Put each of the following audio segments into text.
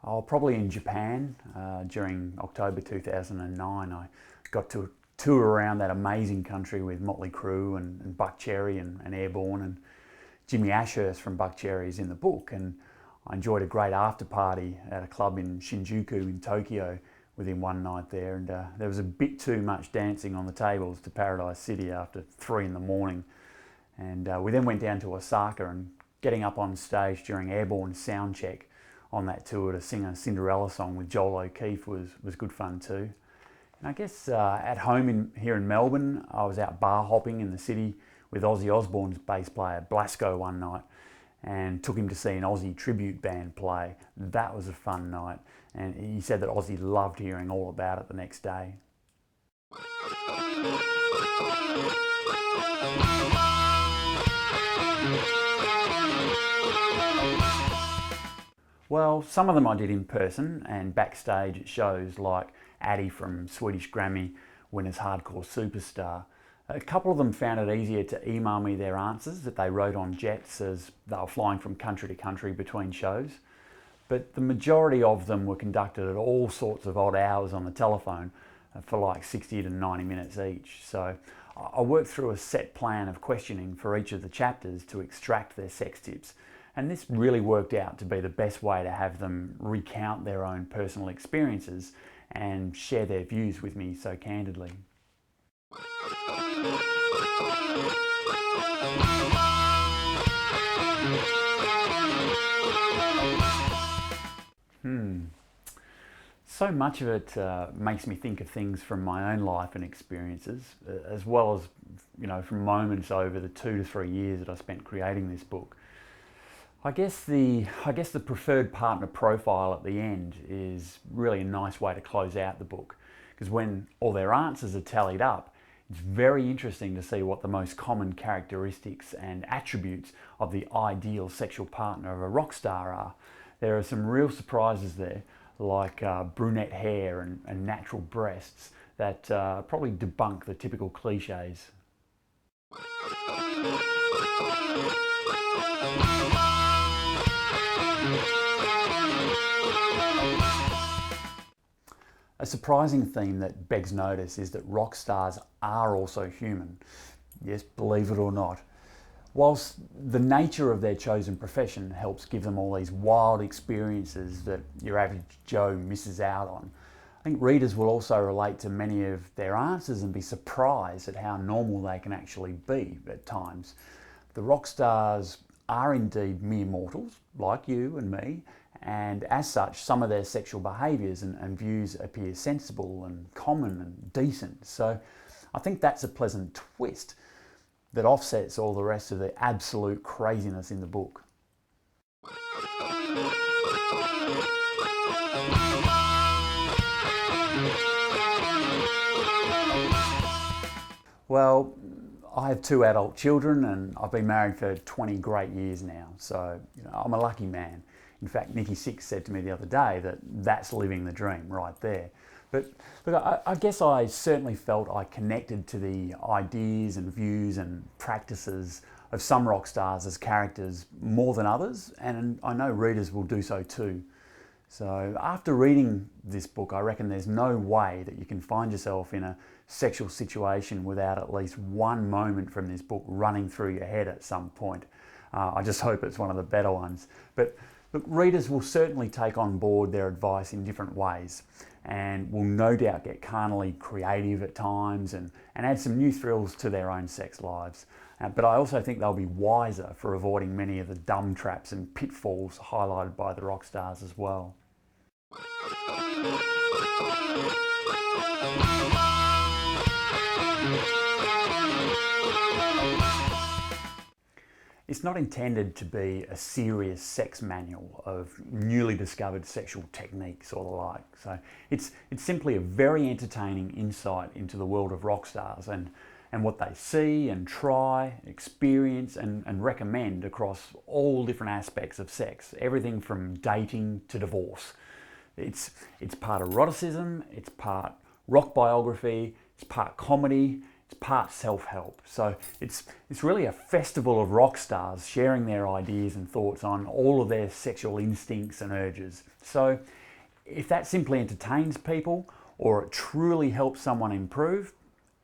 Oh, probably in Japan during October 2009. I got to tour around that amazing country with Motley Crue and Buckcherry and Airborne, and Jimmy Ashurst from Buckcherry is in the book. And I enjoyed a great after party at a club in Shinjuku in Tokyo within one night there, and there was a bit too much dancing on the tables to Paradise City after 3 in the morning. And we then went down to Osaka, and getting up on stage during Airborne sound check on that tour to sing a Cinderella song with Joel O'Keefe was good fun too. And I guess at home here in Melbourne, I was out bar hopping in the city with Ozzy Osbourne's bass player Blasco one night, and took him to see an Aussie tribute band play. That was a fun night, and he said that Ozzy loved hearing all about it the next day. Well, some of them I did in person and backstage at shows like Addy from Swedish Grammy winners Hardcore Superstar. A couple of them found it easier to email me their answers that they wrote on jets as they were flying from country to country between shows. But the majority of them were conducted at all sorts of odd hours on the telephone for like 60 to 90 minutes each. So I worked through a set plan of questioning for each of the chapters to extract their sex tips. And this really worked out to be the best way to have them recount their own personal experiences and share their views with me so candidly. So much of it makes me think of things from my own life and experiences, as well as, from moments over the 2 to 3 years that I spent creating this book. I guess the preferred partner profile at the end is really a nice way to close out the book, because when all their answers are tallied up, it's very interesting to see what the most common characteristics and attributes of the ideal sexual partner of a rock star are. There are some real surprises there, like brunette hair and natural breasts that probably debunk the typical cliches. A surprising theme that begs notice is that rock stars are also human. Yes, believe it or not. Whilst the nature of their chosen profession helps give them all these wild experiences that your average Joe misses out on, I think readers will also relate to many of their answers and be surprised at how normal they can actually be at times. The rock stars are indeed mere mortals, like you and me, and as such, some of their sexual behaviours and views appear sensible and common and decent. So I think that's a pleasant twist that offsets all the rest of the absolute craziness in the book. Well, I have 2 adult children and I've been married for 20 great years now, so I'm a lucky man. In fact, Nikki Sixx said to me the other day that that's living the dream right there. But look, I guess I certainly felt I connected to the ideas and views and practices of some rock stars as characters more than others, and I know readers will do so too. So after reading this book, I reckon there's no way that you can find yourself in a sexual situation without at least one moment from this book running through your head at some point. I just hope it's one of the better ones. But look, readers will certainly take on board their advice in different ways, and will no doubt get carnally creative at times and add some new thrills to their own sex lives. But I also think they'll be wiser for avoiding many of the dumb traps and pitfalls highlighted by the rock stars as well. It's not intended to be a serious sex manual of newly discovered sexual techniques or the like. So it's simply a very entertaining insight into the world of rock stars and what they see and try, experience and recommend across all different aspects of sex, everything from dating to divorce. It's part eroticism, it's part rock biography, it's part comedy, it's part self-help. So it's really a festival of rock stars sharing their ideas and thoughts on all of their sexual instincts and urges. So if that simply entertains people or it truly helps someone improve,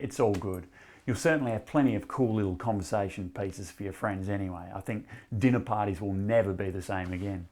it's all good. You'll certainly have plenty of cool little conversation pieces for your friends anyway. I think dinner parties will never be the same again.